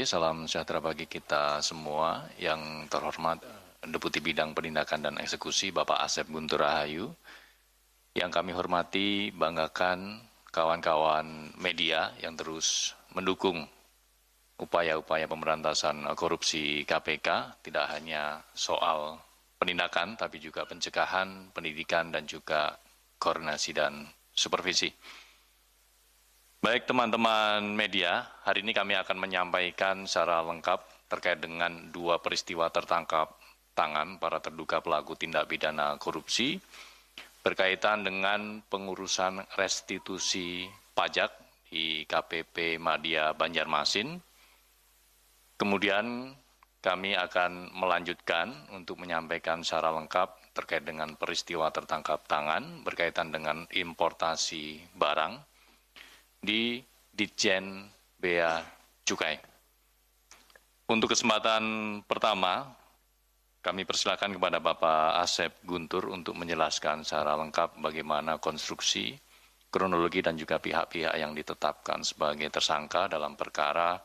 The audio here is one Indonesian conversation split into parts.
salam sejahtera bagi kita semua. Yang terhormat Deputi Bidang Penindakan dan Eksekusi Bapak Asep Guntur Rahayu. Yang kami hormati, banggakan kawan-kawan media yang terus mendukung upaya-upaya pemberantasan korupsi KPK, tidak hanya soal penindakan, tapi juga pencegahan, pendidikan, dan juga koordinasi dan supervisi. Baik teman-teman media, hari ini kami akan menyampaikan secara lengkap terkait dengan dua peristiwa tertangkap tangan para terduga pelaku tindak pidana korupsi berkaitan dengan pengurusan restitusi pajak di KPP Madya Banjarmasin. Kemudian kami akan melanjutkan untuk menyampaikan secara lengkap terkait dengan peristiwa tertangkap tangan berkaitan dengan importasi barang di Ditjen Bea Cukai. Untuk kesempatan pertama, kami persilakan kepada Bapak Asep Guntur untuk menjelaskan secara lengkap bagaimana konstruksi, kronologi, dan juga pihak-pihak yang ditetapkan sebagai tersangka dalam perkara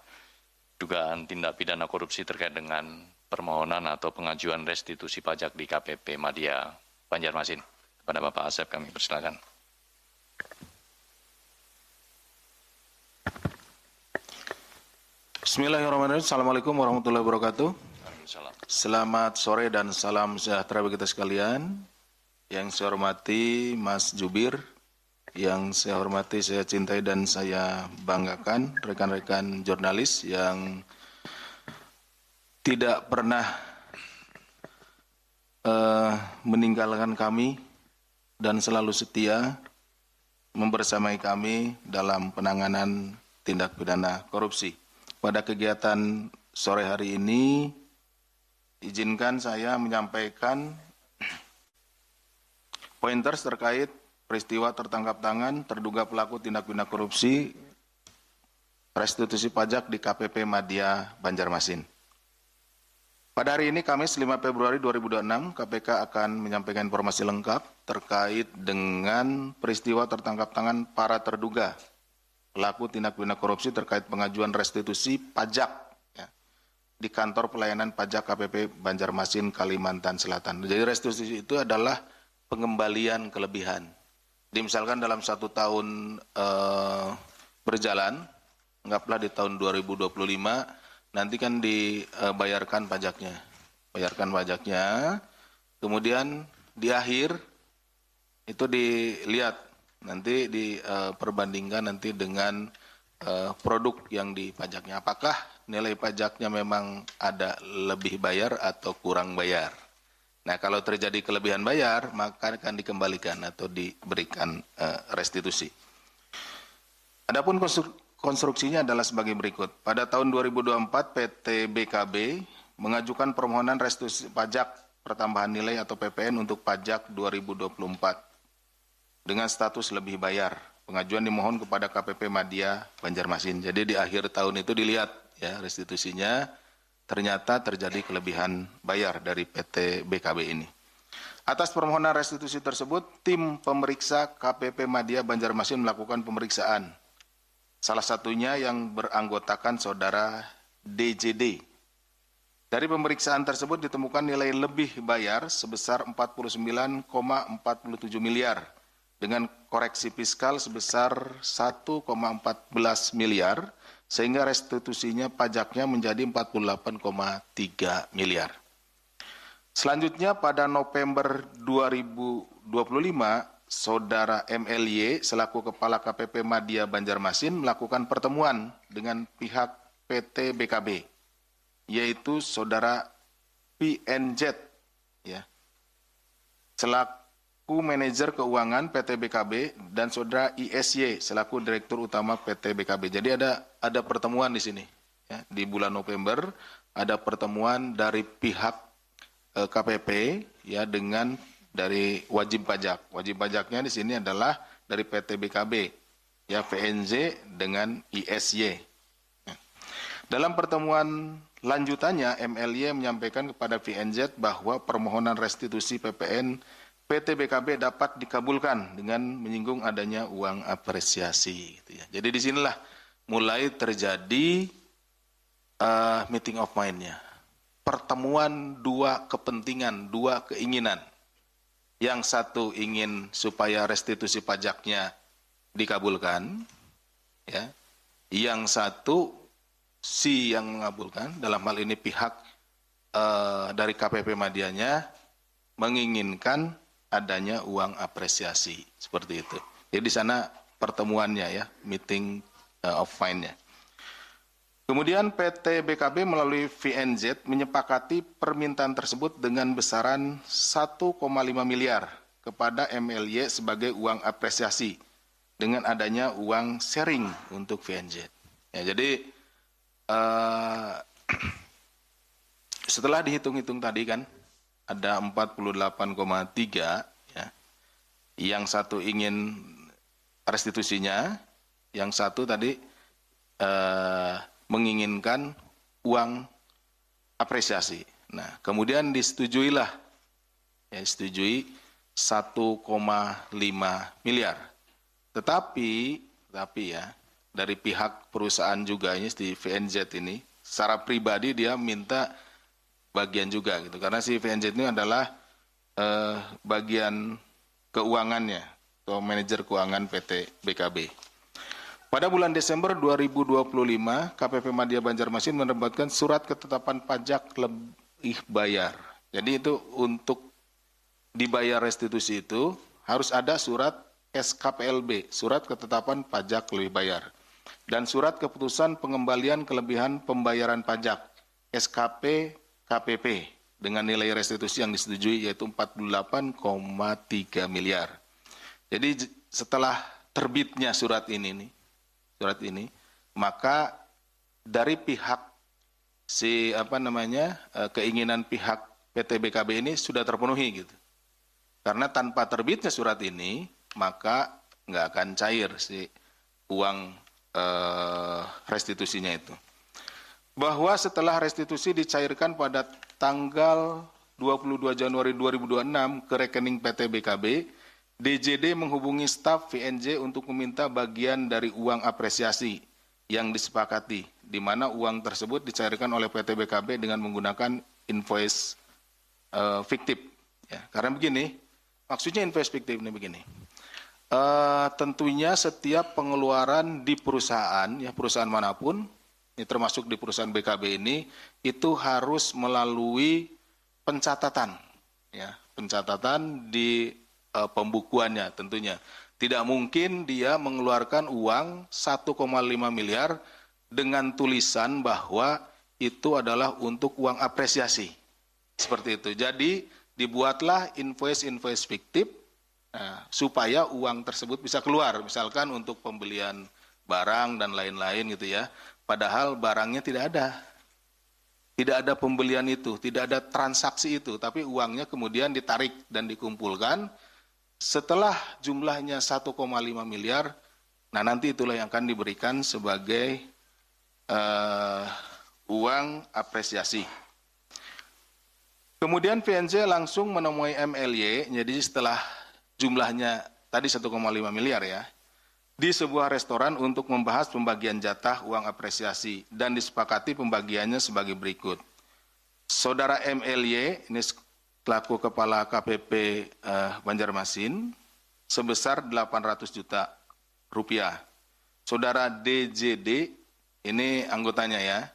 dugaan tindak pidana korupsi terkait dengan permohonan atau pengajuan restitusi pajak di KPP Madya Banjarmasin. Kepada Bapak Asep kami persilakan. Bismillahirrahmanirrahim. Assalamualaikum warahmatullahi wabarakatuh. Waalaikumsalam. Selamat sore dan salam sejahtera bagi kita sekalian. Yang saya hormati Mas Jubir, yang saya hormati, saya cintai dan saya banggakan rekan-rekan jurnalis yang tidak pernah meninggalkan kami dan selalu setia membersamai kami dalam penanganan tindak pidana korupsi. Pada kegiatan sore hari ini, izinkan saya menyampaikan pointers terkait peristiwa tertangkap tangan terduga pelaku tindak pidana korupsi restitusi pajak di KPP Madya Banjarmasin. Pada hari ini, Kamis 5 Februari 2026, KPK akan menyampaikan informasi lengkap terkait dengan peristiwa tertangkap tangan para terduga pelaku tindak pidana korupsi terkait pengajuan restitusi pajak ya, di kantor pelayanan pajak KPP Banjarmasin, Kalimantan Selatan. Jadi restitusi itu adalah pengembalian kelebihan. Misalkan dalam 1 tahun berjalan, anggaplah di tahun 2025, nanti kan dibayarkan pajaknya. Bayarkan pajaknya, kemudian di akhir itu dilihat nanti diperbandingkan nanti dengan produk yang dipajaknya. Apakah nilai pajaknya memang ada lebih bayar atau kurang bayar? Nah, kalau terjadi kelebihan bayar, maka akan dikembalikan atau diberikan restitusi. Adapun konstruksinya adalah sebagai berikut. Pada tahun 2024, PT BKB mengajukan permohonan restitusi pajak pertambahan nilai atau PPN untuk pajak 2024. Dengan status lebih bayar. Pengajuan dimohon kepada KPP Madya Banjarmasin. Jadi di akhir tahun itu dilihat ya restitusinya ternyata terjadi kelebihan bayar dari PT BKB ini. Atas permohonan restitusi tersebut, tim pemeriksa KPP Madya Banjarmasin melakukan pemeriksaan. Salah satunya yang beranggotakan saudara DJD. Dari pemeriksaan tersebut ditemukan nilai lebih bayar sebesar 49,47 miliar. Dengan koreksi fiskal sebesar 1,14 miliar, sehingga restitusinya pajaknya menjadi 48,3 miliar. Selanjutnya pada November 2025, Saudara MLY selaku Kepala KPP Madya Banjarmasin melakukan pertemuan dengan pihak PT BKB, yaitu Saudara PNZ, ya, selaku Manajer Keuangan PT BKB dan Saudara ISY selaku Direktur Utama PT BKB. Jadi ada pertemuan di sini. Ya, di bulan November ada pertemuan dari pihak KPP ya dengan dari wajib pajak. Wajib pajaknya di sini adalah dari PT BKB, ya PNZ dengan ISY. Ya. Dalam pertemuan lanjutannya, MLY menyampaikan kepada PNZ bahwa permohonan restitusi PPN PT BKB dapat dikabulkan dengan menyinggung adanya uang apresiasi. Gitu ya. Jadi disinilah mulai terjadi meeting of mind-nya. Pertemuan dua kepentingan, dua keinginan. Yang satu ingin supaya restitusi pajaknya dikabulkan, ya. Yang satu si yang mengabulkan, dalam hal ini pihak dari KPP Madianya menginginkan adanya uang apresiasi, seperti itu. Jadi di sana pertemuannya ya, meeting of mind-nya. Kemudian PT BKB melalui VNZ menyepakati permintaan tersebut dengan besaran 1,5 miliar kepada MLY sebagai uang apresiasi dengan adanya uang sharing untuk VNZ. Ya, jadi setelah dihitung-hitung tadi kan ada 48,3 ya. Yang satu ingin restitusinya, yang satu tadi menginginkan uang apresiasi. Nah, kemudian disetujuilah, ya, setujui 1,5 miliar. Tetapi ya, dari pihak perusahaan juga ini di VNZ ini, secara pribadi dia minta bagian juga gitu, karena si VNZ ini adalah bagian keuangannya atau manajer keuangan PT BKB. Pada bulan Desember 2025, KPP Madya Banjarmasin menerbitkan surat ketetapan pajak lebih bayar. Jadi itu untuk dibayar restitusi itu harus ada surat SKPLB, surat ketetapan pajak lebih bayar. Dan surat keputusan pengembalian kelebihan pembayaran pajak, SKP KPP, dengan nilai restitusi yang disetujui yaitu 48,3 miliar. Jadi setelah terbitnya surat ini, maka dari pihak keinginan pihak PT BKB ini sudah terpenuhi gitu. Karena tanpa terbitnya surat ini, maka nggak akan cair si uang restitusinya itu. Bahwa setelah restitusi dicairkan pada tanggal 22 Januari 2026 ke rekening PT BKB, DJD menghubungi staf VNJ untuk meminta bagian dari uang apresiasi yang disepakati, di mana uang tersebut dicairkan oleh PT BKB dengan menggunakan invoice fiktif. Ya, karena begini, maksudnya invoice fiktif ini begini. Tentunya setiap pengeluaran di perusahaan, ya perusahaan manapun, ini termasuk di perusahaan BKB ini, itu harus melalui pencatatan, ya pencatatan di pembukuannya tentunya. Tidak mungkin dia mengeluarkan uang 1,5 miliar dengan tulisan bahwa itu adalah untuk uang apresiasi. Seperti itu. Jadi dibuatlah invoice fiktif supaya uang tersebut bisa keluar. Misalkan untuk pembelian barang dan lain-lain gitu ya. Padahal barangnya tidak ada. Tidak ada pembelian itu, tidak ada transaksi itu, tapi uangnya kemudian ditarik dan dikumpulkan. Setelah jumlahnya 1,5 miliar, nah nanti itulah yang akan diberikan sebagai uang apresiasi. Kemudian VNJ langsung menemui MLY, jadi setelah jumlahnya tadi 1,5 miliar ya, di sebuah restoran untuk membahas pembagian jatah uang apresiasi dan disepakati pembagiannya sebagai berikut. Saudara MLY, ini selaku Kepala KPP Banjarmasin, sebesar 800 juta rupiah. Saudara DJD, ini anggotanya ya,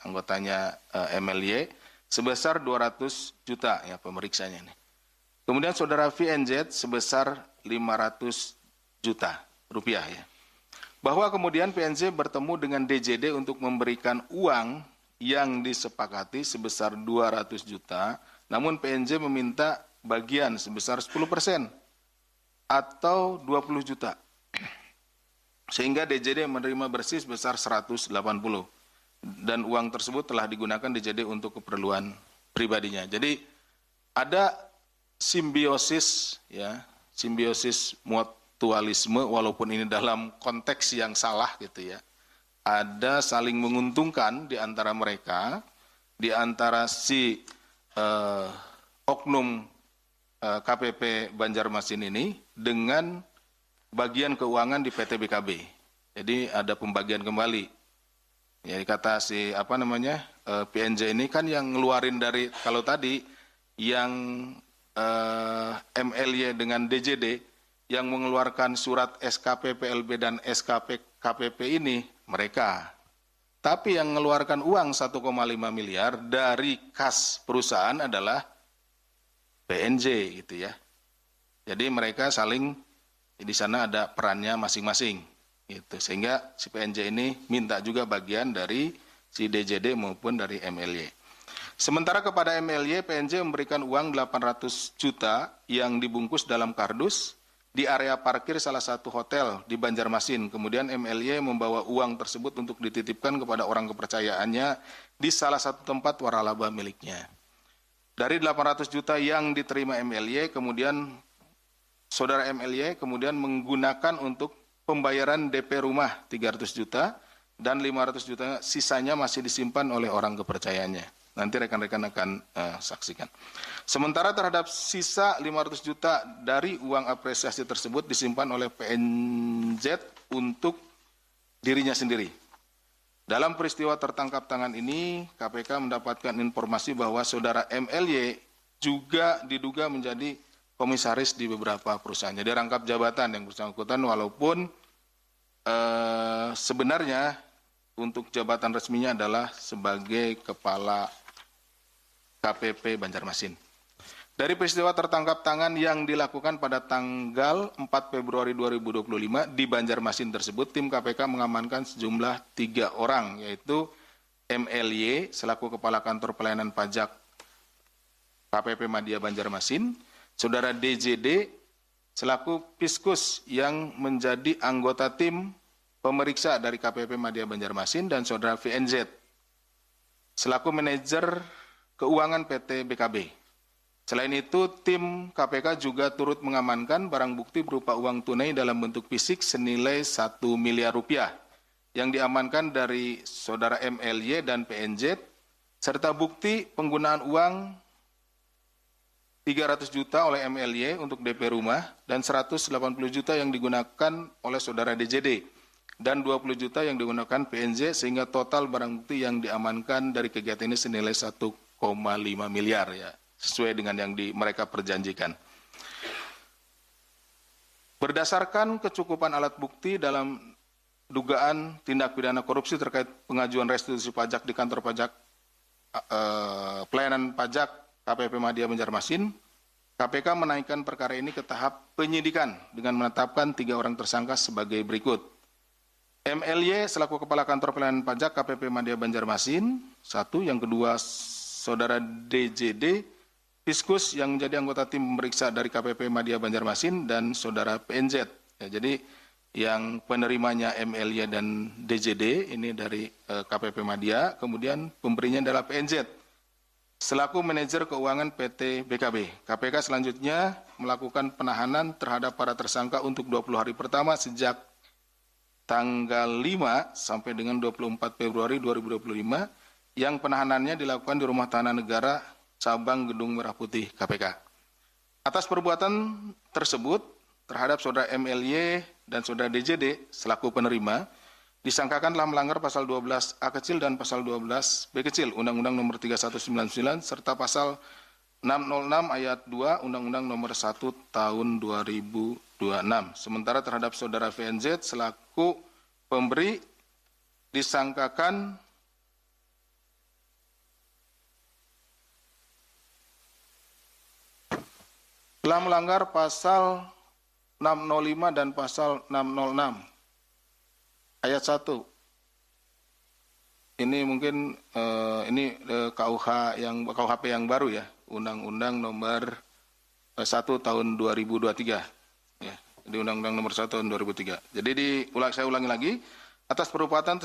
anggotanya MLY, sebesar 200 juta ya pemeriksanya ini. Kemudian saudara VNZ sebesar 500 juta rupiah ya. Bahwa kemudian PNZ bertemu dengan DJD untuk memberikan uang yang disepakati sebesar 200 juta, namun PNJ meminta bagian sebesar 10% atau 20 juta. Sehingga DJD menerima bersih sebesar 180. Dan uang tersebut telah digunakan DJD untuk keperluan pribadinya. Jadi ada simbiosis ya, simbiosis mutualisme walaupun ini dalam konteks yang salah gitu ya. Ada saling menguntungkan di antara mereka, di antara si oknum KPP Banjarmasin ini dengan bagian keuangan di PT BKB. Jadi ada pembagian kembali Jadi kata si PNJ ini kan yang ngeluarin dari kalau tadi yang MLY dengan DJD yang mengeluarkan surat SKP PLB dan SKP KPP ini mereka. Tapi yang mengeluarkan uang 1,5 miliar dari kas perusahaan adalah PNJ gitu ya. Jadi mereka saling di sana ada perannya masing-masing. Gitu. Sehingga si PNJ ini minta juga bagian dari si DJD maupun dari MLY. Sementara kepada MLY, PNJ memberikan uang 800 juta yang dibungkus dalam kardus di area parkir salah satu hotel di Banjarmasin. Kemudian MLY membawa uang tersebut untuk dititipkan kepada orang kepercayaannya di salah satu tempat waralaba miliknya. Dari 800 juta yang diterima MLY, kemudian saudara MLY kemudian menggunakan untuk pembayaran DP rumah 300 juta dan 500 juta sisanya masih disimpan oleh orang kepercayaannya. Nanti rekan-rekan akan saksikan. Sementara terhadap sisa 500 juta dari uang apresiasi tersebut disimpan oleh PNZ untuk dirinya sendiri. Dalam peristiwa tertangkap tangan ini, KPK mendapatkan informasi bahwa saudara MLY juga diduga menjadi komisaris di beberapa perusahaan. Jadi rangkap jabatan yang bersangkutan walaupun sebenarnya untuk jabatan resminya adalah sebagai kepala KPP Banjarmasin. Dari peristiwa tertangkap tangan yang dilakukan pada tanggal 4 Februari 2025 di Banjarmasin tersebut, tim KPK mengamankan sejumlah 3 orang, yaitu MLY selaku Kepala Kantor Pelayanan Pajak KPP Madya Banjarmasin, saudara DJD selaku Piskus yang menjadi anggota tim pemeriksa dari KPP Madya Banjarmasin, dan saudara VNZ selaku manajer keuangan PT BKB. Selain itu, tim KPK juga turut mengamankan barang bukti berupa uang tunai dalam bentuk fisik senilai 1 miliar rupiah yang diamankan dari saudara MLY dan PNZ, serta bukti penggunaan uang 300 juta oleh MLY untuk DP rumah dan 180 juta yang digunakan oleh saudara DJD dan 20 juta yang digunakan PNZ, sehingga total barang bukti yang diamankan dari kegiatan ini senilai 1,5 miliar ya, sesuai dengan yang mereka perjanjikan. Berdasarkan kecukupan alat bukti dalam dugaan tindak pidana korupsi terkait pengajuan restitusi pajak di kantor pajak pelayanan pajak KPP Madya Banjarmasin, KPK menaikkan perkara ini ke tahap penyidikan dengan menetapkan 3 orang tersangka sebagai berikut. MLY selaku Kepala Kantor Pelayanan Pajak KPP Madya Banjarmasin, 1. Yang kedua, saudara DJD, Piskus yang menjadi anggota tim pemeriksa dari KPP Madya Banjarmasin, dan saudara PNZ. Ya, jadi yang penerimanya MLY dan DJD ini dari KPP Madya, kemudian pemberinya adalah PNZ selaku manajer keuangan PT BKB. KPK selanjutnya melakukan penahanan terhadap para tersangka untuk 20 hari pertama sejak tanggal 5 sampai dengan 24 Februari 2025 yang penahanannya dilakukan di Rumah Tahanan Negara Cabang Gedung Merah Putih KPK. Atas perbuatan tersebut terhadap saudara MLY dan saudara DJD selaku penerima disangkakan telah melanggar pasal 12A kecil dan pasal 12B kecil Undang-Undang Nomor 3199 serta pasal 606 ayat 2 Undang-Undang Nomor 1 Tahun 2026. Sementara terhadap saudara VNZ selaku pemberi disangkakan telah melanggar pasal 605 dan pasal 606 ayat 1. Ini mungkin KUHP yang baru ya, Undang-Undang Nomor 1 Tahun 2023. Ya, di Undang-Undang Nomor 1 Tahun 2003. Jadi saya ulangi lagi, atas perbuatan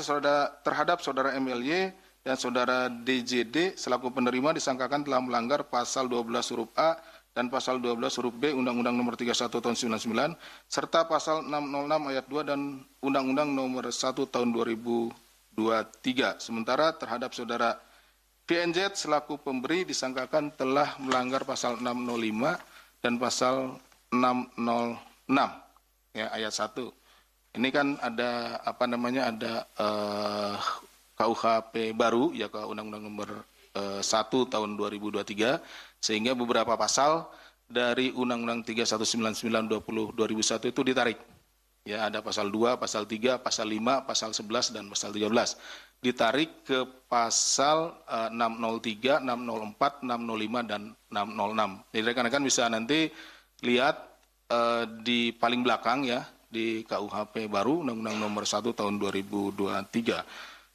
terhadap saudara MLY dan saudara DJD selaku penerima disangkakan telah melanggar pasal 12 huruf A dan pasal 12 huruf B Undang-Undang Nomor 31 Tahun 99 serta pasal 606 ayat 2 dan Undang-Undang Nomor 1 Tahun 2023. Sementara terhadap saudara PNZ selaku pemberi disangkakan telah melanggar pasal 605 dan pasal 606 ya ayat 1. Ini kan ada ada KUHP baru, ya ke Undang-Undang Nomor 1 Tahun 2023, sehingga beberapa pasal dari Undang-Undang 3199/2001 itu ditarik. Ya, ada pasal 2, pasal 3, pasal 5, pasal 11, dan pasal 13. Ditarik ke pasal 603, 604, 605, dan 606. Jadi rekan-rekan bisa nanti lihat di paling belakang ya, di KUHP baru, Undang-Undang Nomor 1 Tahun 2023.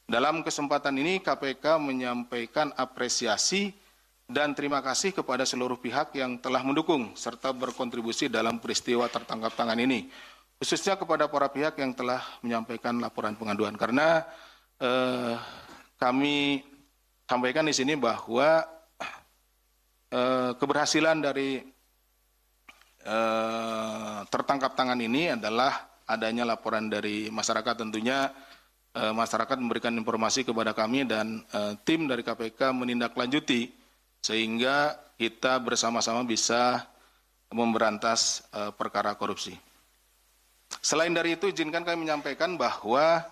Dalam kesempatan ini KPK menyampaikan apresiasi dan terima kasih kepada seluruh pihak yang telah mendukung serta berkontribusi dalam peristiwa tertangkap tangan ini. Khususnya kepada para pihak yang telah menyampaikan laporan pengaduan. Karena kami sampaikan di sini bahwa keberhasilan dari tertangkap tangan ini adalah adanya laporan dari masyarakat. Tentunya masyarakat memberikan informasi kepada kami dan tim dari KPK menindaklanjuti sehingga kita bersama-sama bisa memberantas perkara korupsi. Selain dari itu, izinkan kami menyampaikan bahwa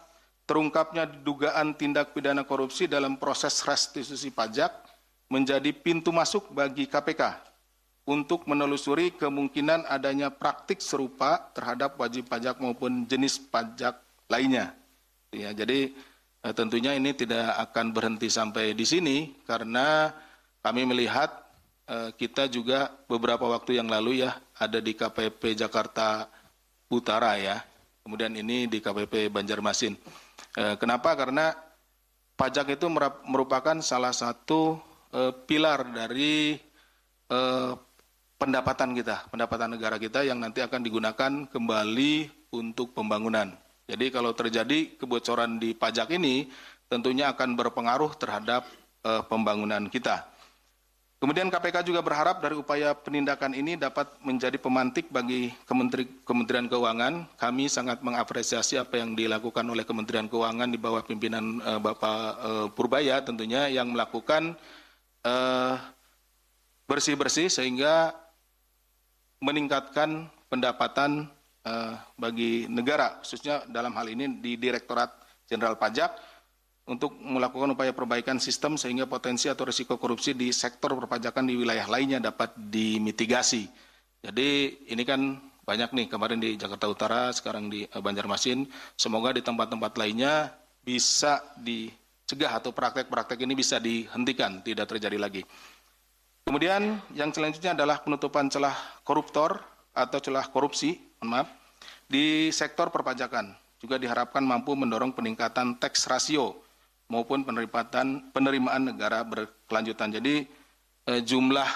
terungkapnya dugaan tindak pidana korupsi dalam proses restitusi pajak menjadi pintu masuk bagi KPK untuk menelusuri kemungkinan adanya praktik serupa terhadap wajib pajak maupun jenis pajak lainnya. Ya, jadi tentunya ini tidak akan berhenti sampai di sini karena kami melihat kita juga beberapa waktu yang lalu ya ada di KPP Jakarta Utara ya, kemudian ini di KPP Banjarmasin. Kenapa? Karena pajak itu merupakan salah satu pilar dari pendapatan kita, pendapatan negara kita yang nanti akan digunakan kembali untuk pembangunan. Jadi kalau terjadi kebocoran di pajak ini, tentunya akan berpengaruh terhadap pembangunan kita. Kemudian KPK juga berharap dari upaya penindakan ini dapat menjadi pemantik bagi Kementerian Keuangan. Kami sangat mengapresiasi apa yang dilakukan oleh Kementerian Keuangan di bawah pimpinan Bapak Purbaya tentunya yang melakukan bersih-bersih sehingga meningkatkan pendapatan bagi negara, khususnya dalam hal ini di Direktorat Jenderal Pajak, untuk melakukan upaya perbaikan sistem sehingga potensi atau risiko korupsi di sektor perpajakan di wilayah lainnya dapat dimitigasi. Jadi ini kan banyak nih, kemarin di Jakarta Utara, sekarang di Banjarmasin, semoga di tempat-tempat lainnya bisa dicegah atau praktek-praktek ini bisa dihentikan, tidak terjadi lagi. Kemudian yang selanjutnya adalah penutupan celah koruptor atau celah korupsi, di sektor perpajakan. Juga diharapkan mampu mendorong peningkatan tax ratio maupun penerimaan negara berkelanjutan. Jadi jumlah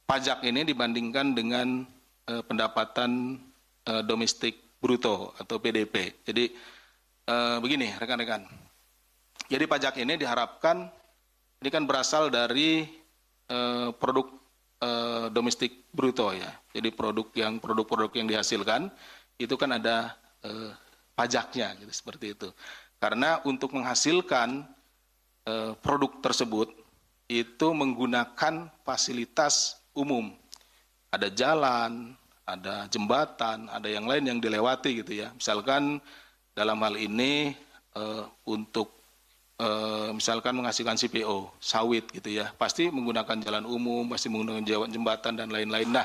pajak ini dibandingkan dengan pendapatan domestik bruto atau PDB. Jadi begini rekan-rekan. Jadi pajak ini diharapkan, ini kan berasal dari produk domestik bruto ya. Jadi produk-produk yang dihasilkan itu kan ada pajaknya gitu, seperti itu. Karena untuk menghasilkan produk tersebut itu menggunakan fasilitas umum. Ada jalan, ada jembatan, ada yang lain yang dilewati gitu ya. Misalkan dalam hal ini untuk misalkan menghasilkan CPO, sawit gitu ya. Pasti menggunakan jalan umum, pasti menggunakan jembatan dan lain-lain. Nah,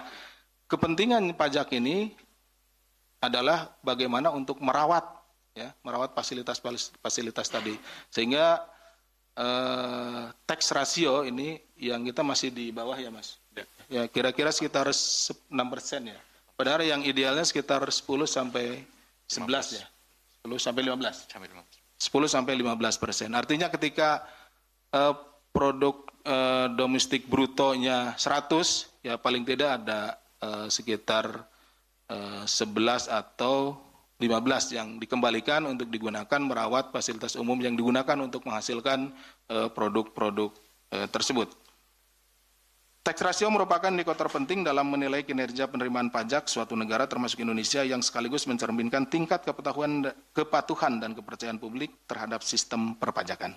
kepentingan pajak ini adalah bagaimana untuk merawat fasilitas tadi, sehingga tax ratio ini yang kita masih di bawah ya Mas, ya kira-kira sekitar 6% ya, padahal yang idealnya sekitar 10 sampai 11 ya, 10 sampai 15%. 10 sampai 15%. Artinya ketika produk domestik brutonya 100, ya paling tidak ada sekitar 11 atau 15 yang dikembalikan untuk digunakan merawat fasilitas umum yang digunakan untuk menghasilkan produk-produk tersebut. Tax ratio merupakan indikator penting dalam menilai kinerja penerimaan pajak suatu negara termasuk Indonesia yang sekaligus mencerminkan tingkat kepatuhan dan kepercayaan publik terhadap sistem perpajakan.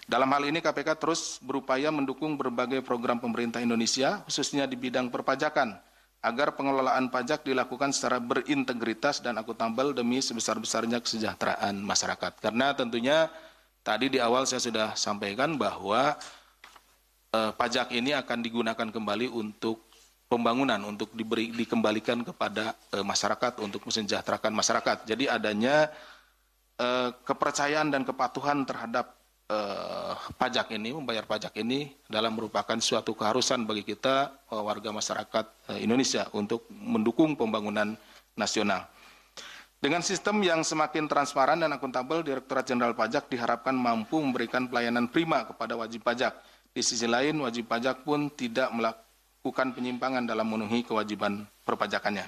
Dalam hal ini KPK terus berupaya mendukung berbagai program pemerintah Indonesia khususnya di bidang perpajakan agar pengelolaan pajak dilakukan secara berintegritas dan akuntabel demi sebesar-besarnya kesejahteraan masyarakat. Karena tentunya tadi di awal saya sudah sampaikan bahwa pajak ini akan digunakan kembali untuk pembangunan, untuk dikembalikan kepada masyarakat, untuk mesejahterakan masyarakat. Jadi adanya kepercayaan dan kepatuhan terhadap pajak ini, membayar pajak ini dalam merupakan suatu keharusan bagi kita warga masyarakat Indonesia untuk mendukung pembangunan nasional. Dengan sistem yang semakin transparan dan akuntabel, Direktorat Jenderal Pajak diharapkan mampu memberikan pelayanan prima kepada wajib pajak. Di sisi lain, wajib pajak pun tidak melakukan penyimpangan dalam memenuhi kewajiban perpajakannya.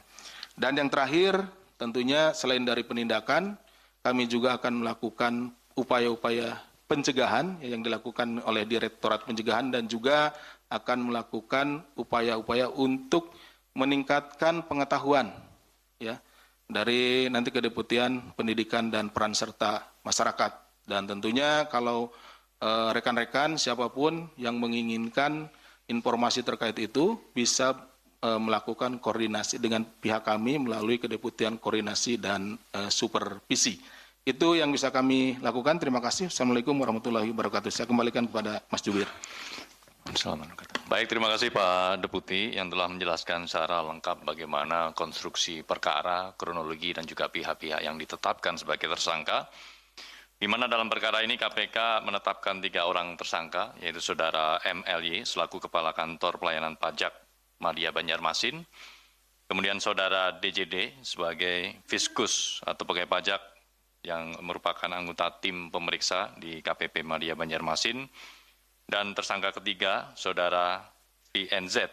Dan yang terakhir, tentunya selain dari penindakan, kami juga akan melakukan upaya-upaya pencegahan yang dilakukan oleh Direktorat Pencegahan dan juga akan melakukan upaya-upaya untuk meningkatkan pengetahuan ya dari nanti Kedeputian Pendidikan dan Peran Serta Masyarakat. Dan tentunya kalau rekan-rekan siapapun yang menginginkan informasi terkait itu bisa melakukan koordinasi dengan pihak kami melalui Kedeputian Koordinasi dan Supervisi. Itu yang bisa kami lakukan. Terima kasih. Assalamualaikum warahmatullahi wabarakatuh. Saya kembalikan kepada Mas Jubir. Baik, terima kasih Pak Deputi yang telah menjelaskan secara lengkap bagaimana konstruksi perkara, kronologi, dan juga pihak-pihak yang ditetapkan sebagai tersangka. Di mana dalam perkara ini KPK menetapkan 3 orang tersangka, yaitu Saudara MLY selaku Kepala Kantor Pelayanan Pajak Madya Banjarmasin, kemudian Saudara DJD sebagai Fiskus atau pegawai pajak yang merupakan anggota tim pemeriksa di KPP Madya Banjarmasin, dan tersangka ketiga, Saudara VNZ,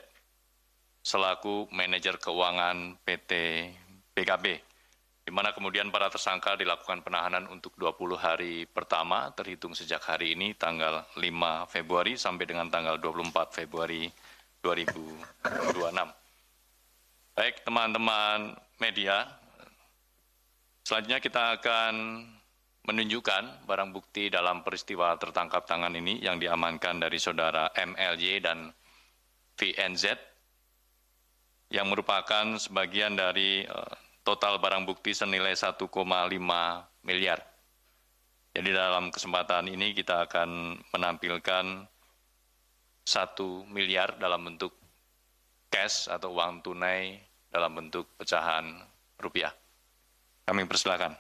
selaku manajer keuangan PT PKB, di mana kemudian para tersangka dilakukan penahanan untuk 20 hari pertama, terhitung sejak hari ini, tanggal 5 Februari sampai dengan tanggal 24 Februari 2026. Baik, teman-teman media, selanjutnya kita akan menunjukkan barang bukti dalam peristiwa tertangkap tangan ini yang diamankan dari Saudara MLY dan VNZ yang merupakan sebagian dari total barang bukti senilai 1,5 miliar. Jadi dalam kesempatan ini kita akan menampilkan 1 miliar dalam bentuk cash atau uang tunai dalam bentuk pecahan rupiah. Kami persilakan.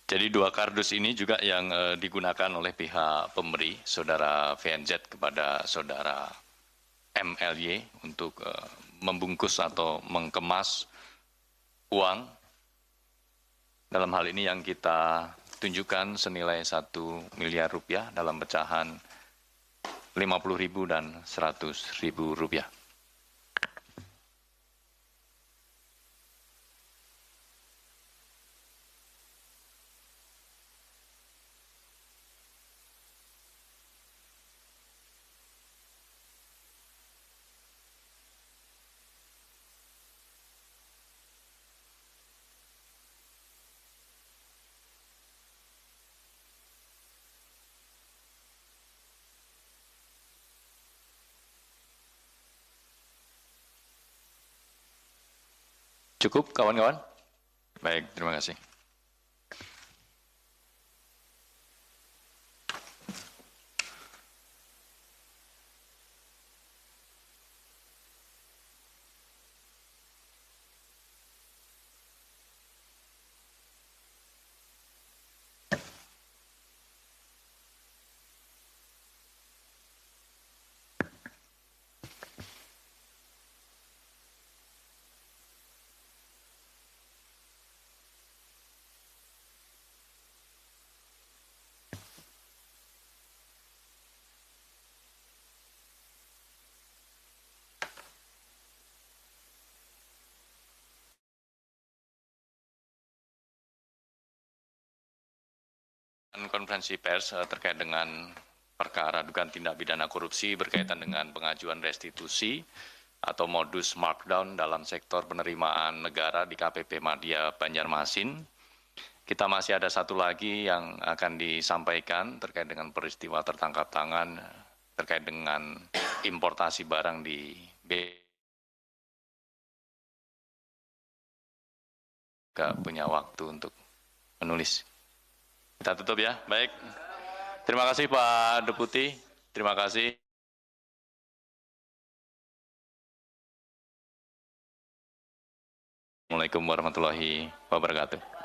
Jadi 2 kardus ini juga yang digunakan oleh pihak pemberi, Saudara VNZ kepada Saudara MLY untuk membungkus atau mengemas uang. Dalam hal ini yang kita tunjukkan senilai 1 miliar rupiah dalam pecahan 50.000 dan 100.000 rupiah. Cukup, kawan-kawan? Baik, terima kasih. konferensi pers terkait dengan perkara dugaan tindak pidana korupsi berkaitan dengan pengajuan restitusi atau modus markdown dalam sektor penerimaan negara di KPP Madya Banjarmasin. Kita masih ada satu lagi yang akan disampaikan terkait dengan peristiwa tertangkap tangan terkait dengan importasi barang di Gak punya waktu untuk menulis. Kita tutup ya, baik. Terima kasih Pak Deputi, terima kasih. Assalamualaikum warahmatullahi wabarakatuh.